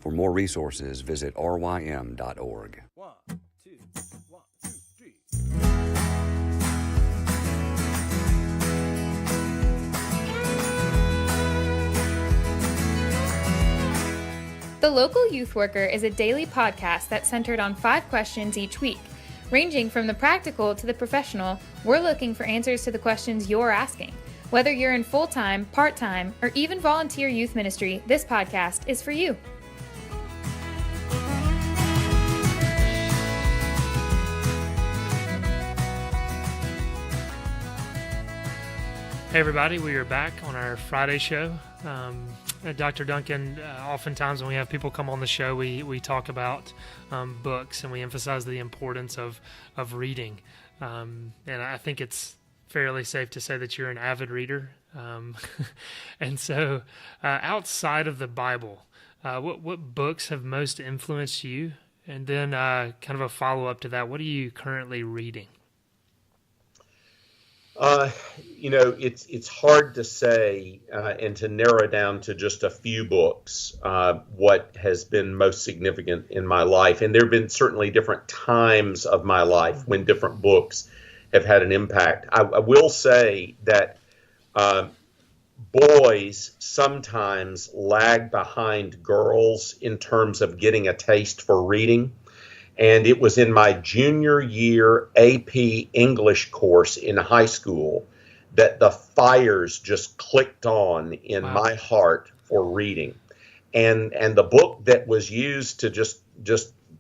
For more resources, visit rym.org. 1, 2, 1, 2, 3. The Local Youth Worker is a daily podcast that's centered on 5 questions each week. Ranging from the practical to the professional, we're looking for answers to the questions you're asking. Whether you're in full-time, part-time, or even volunteer youth ministry, this podcast is for you. Hey everybody, we are back on our Friday show. Dr. Duncan, oftentimes when we have people come on the show, we talk about books, and we emphasize the importance of reading. And I think it's fairly safe to say that you're an avid reader. And so outside of the Bible, what books have most influenced you? And then kind of a follow-up to that, what are you currently reading? It's hard to say and to narrow down to just a few books what has been most significant in my life. And there have been certainly different times of my life when different books have had an impact. I will say that boys sometimes lag behind girls in terms of getting a taste for reading. And it was in my junior year AP English course in high school that the fires just clicked on in my heart for reading. And the book that was used to just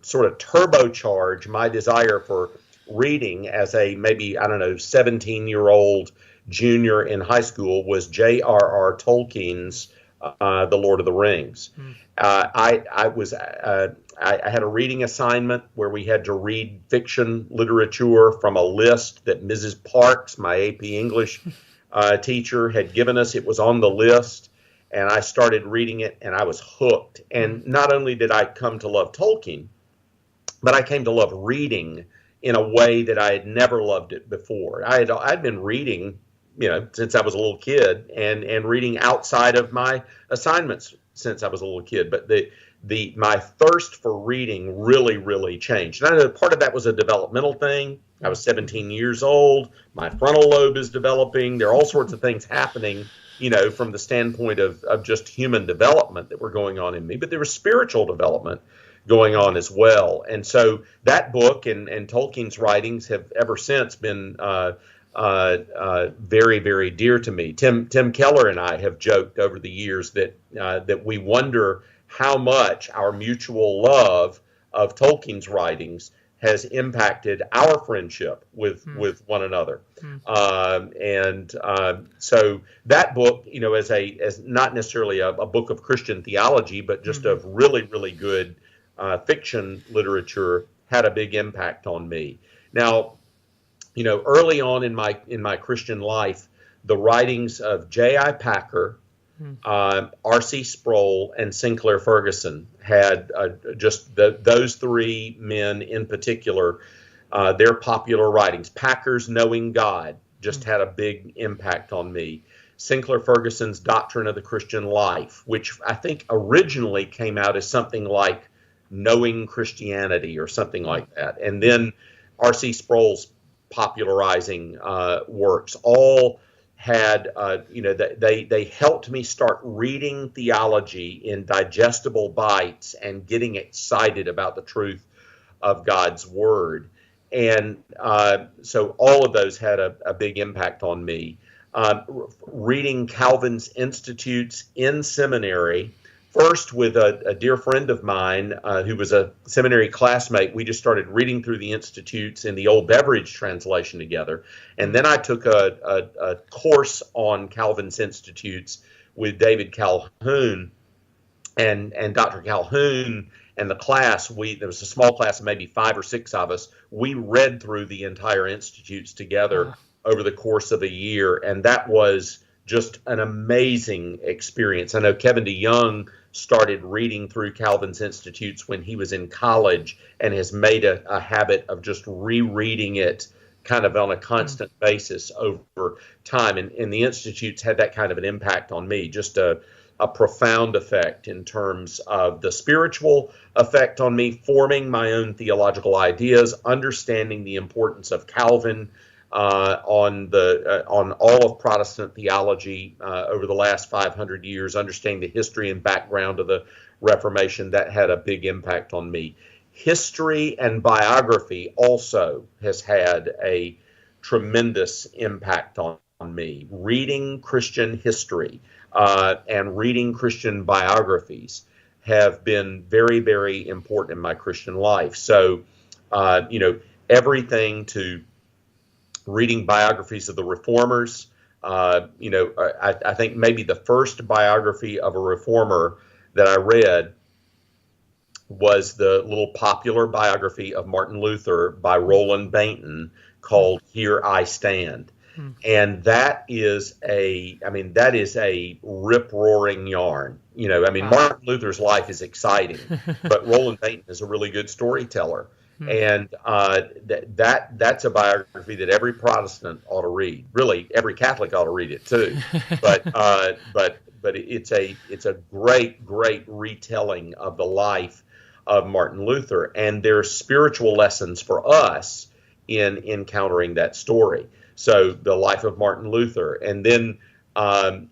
sort of turbocharge my desire for reading as a maybe, 17-year-old junior in high school was J.R.R. Tolkien's The Lord of the Rings. I had a reading assignment where we had to read fiction literature from a list that Mrs. Parks, my AP English teacher, had given us. It was on the list, and I started reading it, and I was hooked. And not only did I come to love Tolkien, but I came to love reading in a way that I had never loved it before. I'd been reading, since I was a little kid, and reading outside of my assignments since I was a little kid. But my thirst for reading really, really changed. And I know part of that was a developmental thing. I was 17 years old. My frontal lobe is developing. There are all sorts of things happening, from the standpoint of just human development that were going on in me. But there was spiritual development going on as well. And so that book and Tolkien's writings have ever since been very, very dear to me. Tim Keller and I have joked over the years that we wonder how much our mutual love of Tolkien's writings has impacted our friendship with one another. So that book, as not necessarily a book of Christian theology, but just of really, really good fiction literature, had a big impact on me. Now, early on in my Christian life, the writings of J.I. Packer, R.C. Sproul, and Sinclair Ferguson had those three men in particular, their popular writings. Packer's Knowing God just had a big impact on me. Sinclair Ferguson's Doctrine of the Christian Life, which I think originally came out as something like Knowing Christianity or something like that. And then R.C. Sproul's popularizing works all had, they helped me start reading theology in digestible bites and getting excited about the truth of God's Word. And so all of those had a big impact on me. Reading Calvin's Institutes in seminary, first with a dear friend of mine who was a seminary classmate. We just started reading through the Institutes in the Old Beveridge translation together. And then I took a course on Calvin's Institutes with David Calhoun. And Dr. Calhoun and the class, there was a small class of maybe 5 or 6 of us. We read through the entire Institutes together over the course of a year. And that was just an amazing experience. I know Kevin DeYoung started reading through Calvin's Institutes when he was in college and has made a habit of just rereading it kind of on a constant basis over time. And the Institutes had that kind of an impact on me, just a a profound effect in terms of the spiritual effect on me, forming my own theological ideas, understanding the importance of Calvin on all of Protestant theology over the last 500 years, understanding the history and background of the Reformation. That had a big impact on me. History and biography also has had a tremendous impact on me. Reading Christian history and reading Christian biographies have been very, very important in my Christian life. So, everything to reading biographies of the reformers. I think maybe the first biography of a reformer that I read was the little popular biography of Martin Luther by Roland Bainton called Here I Stand. And that is a rip-roaring yarn. Martin Luther's life is exciting, but Roland Bainton is a really good storyteller. And that's a biography that every Protestant ought to read. Really, every Catholic ought to read it too. But it's a great retelling of the life of Martin Luther, and there's spiritual lessons for us in encountering that story. So the life of Martin Luther, and then a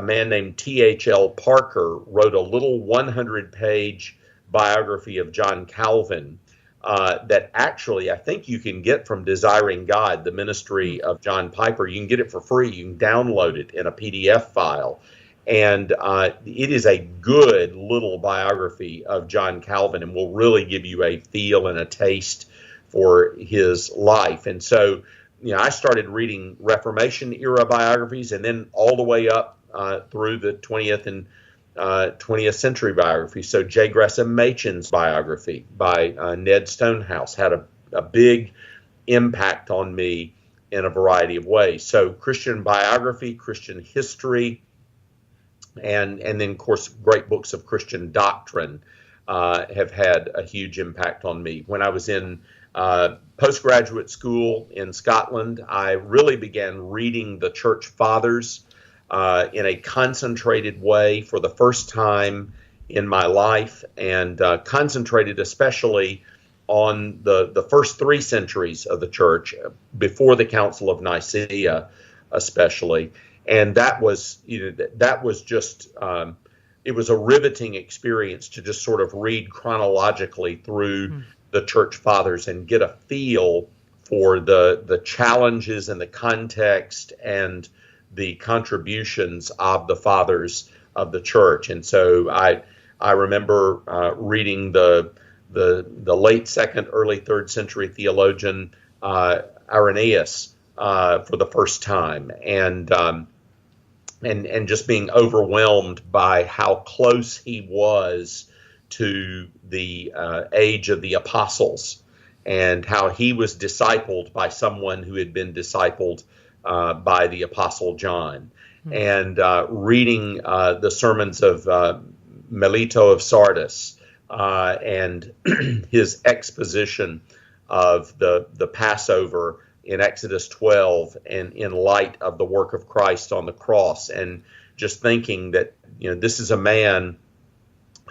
man named T.H.L. Parker wrote a little 100-page biography of John Calvin that actually I think you can get from Desiring God, the ministry of John Piper. You can get it for free. You can download it in a PDF file. And it is a good little biography of John Calvin and will really give you a feel and a taste for his life. And so, I started reading Reformation era biographies and then all the way up through the 20th and 20th century biography. So J. Gresham Machen's biography by Ned Stonehouse had a big impact on me in a variety of ways. So Christian biography, Christian history, and then, of course, great books of Christian doctrine have had a huge impact on me. When I was in postgraduate school in Scotland, I really began reading the Church Fathers in a concentrated way for the first time in my life, and concentrated especially on the first 3 centuries of the church, before the Council of Nicaea especially. And that was just, it was a riveting experience to just sort of read chronologically through the Church Fathers and get a feel for the challenges and the context and the contributions of the fathers of the church. And so I remember reading the late 2nd, early 3rd century theologian Irenaeus for the first time, and just being overwhelmed by how close he was to the age of the apostles, and how he was discipled by someone who had been discipled by the Apostle John, and reading the sermons of Melito of Sardis and his exposition of the Passover in Exodus 12, and in light of the work of Christ on the cross, and just thinking that this is a man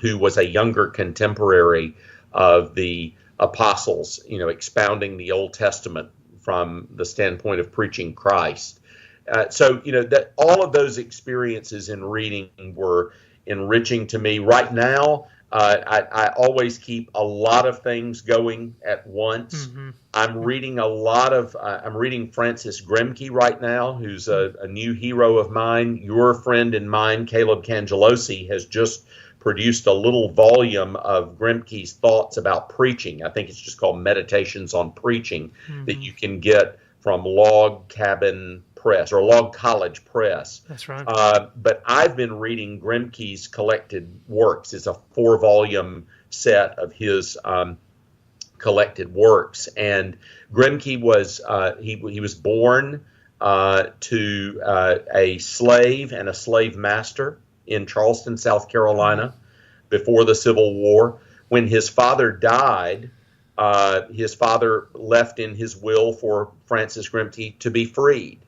who was a younger contemporary of the apostles, expounding the Old Testament from the standpoint of preaching Christ. So that all of those experiences in reading were enriching to me. Right now, I always keep a lot of things going at once. I'm reading I'm reading Francis Grimke right now, who's a new hero of mine. Your friend and mine, Caleb Cangelosi, has just produced a little volume of Grimke's thoughts about preaching. I think it's just called Meditations on Preaching, that you can get from Log Cabin Press or Log College Press. That's right. But I've been reading Grimke's collected works. It's a 4-volume set of his collected works. And Grimke was he was born to a slave and a slave master in Charleston, South Carolina, before the Civil War. When his father died, his father left in his will for Francis Grimke to be freed.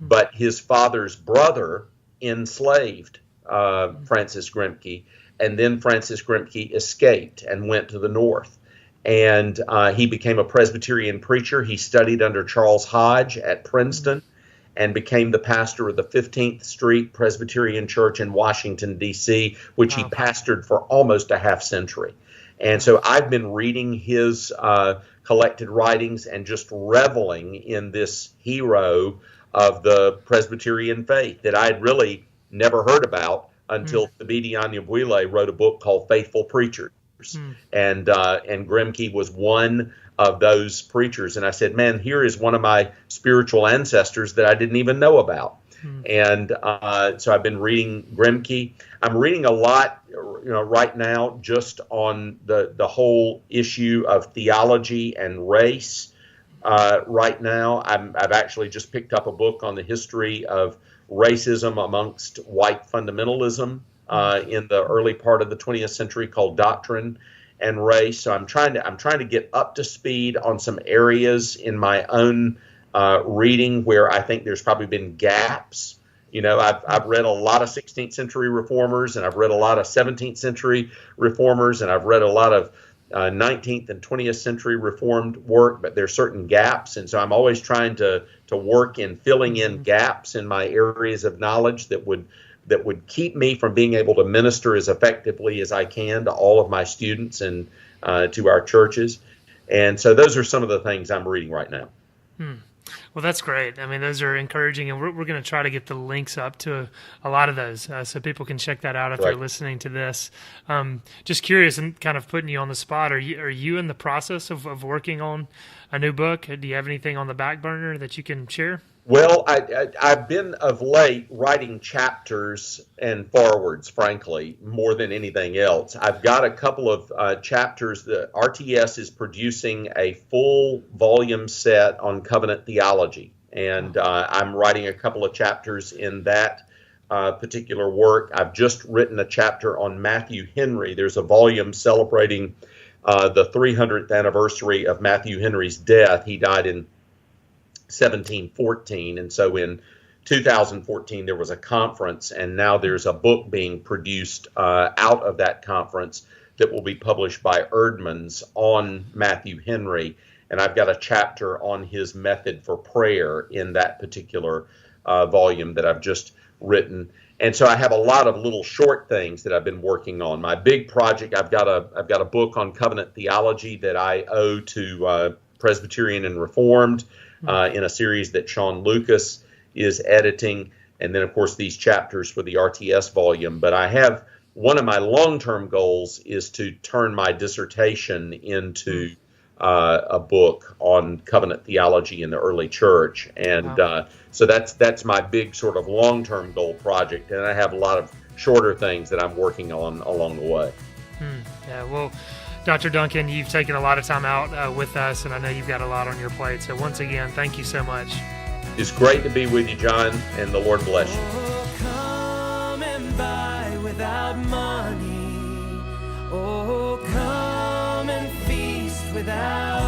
But his father's brother enslaved Francis Grimke, and then Francis Grimke escaped and went to the north. And he became a Presbyterian preacher. He studied under Charles Hodge at Princeton and became the pastor of the 15th Street Presbyterian Church in Washington, D.C., which he pastored for almost a half century. And so I've been reading his collected writings and just reveling in this hero of the Presbyterian faith that I had really never heard about until Thabiti Anyabwile wrote a book called Faithful Preachers. And Grimke was one of those preachers. And I said, man, here is one of my spiritual ancestors that I didn't even know about. And so I've been reading Grimke. I'm reading a lot, right now, just on the whole issue of theology and race. Right now, I've actually just picked up a book on the history of racism amongst white fundamentalism in the early part of the 20th century, called Doctrine and Race. So I'm trying to get up to speed on some areas in my own reading where I think there's probably been gaps. I've read a lot of 16th century reformers, and I've read a lot of 17th century reformers, and I've read a lot of 19th and 20th century reformed work, but there's certain gaps. And so I'm always trying to work in filling in gaps in my areas of knowledge that would keep me from being able to minister as effectively as I can to all of my students and to our churches. And so those are some of the things I'm reading right now. Well, that's great. I mean, those are encouraging, and we're going to try to get the links up to a lot of those so people can check that out if they're listening to this. Just curious and kind of putting you on the spot, are you in the process of working on a new book? Do you have anything on the back burner that you can share? Well, I've been of late writing chapters and forewords, frankly, more than anything else. I've got a couple of chapters. The RTS is producing a full volume set on covenant theology, and I'm writing a couple of chapters in that particular work. I've just written a chapter on Matthew Henry. There's a volume celebrating the 300th anniversary of Matthew Henry's death. He died in 1714, and so in 2014 there was a conference, and now there's a book being produced out of that conference that will be published by Erdman's on Matthew Henry, and I've got a chapter on his method for prayer in that particular volume that I've just written. And so I have a lot of little short things that I've been working on. My big project, I've got a book on covenant theology that I owe to Presbyterian and Reformed, in a series that Sean Lucas is editing, and then of course these chapters for the RTS volume. But I have one of my long-term goals is to turn my dissertation into a book on covenant theology in the early church, and so that's my big sort of long-term goal project. And I have a lot of shorter things that I'm working on along the way. Yeah, well, Dr. Duncan, you've taken a lot of time out with us, and I know you've got a lot on your plate. So once again, thank you so much. It's great to be with you, John, and the Lord bless you. Oh, come and buy without money. Oh, come and feast without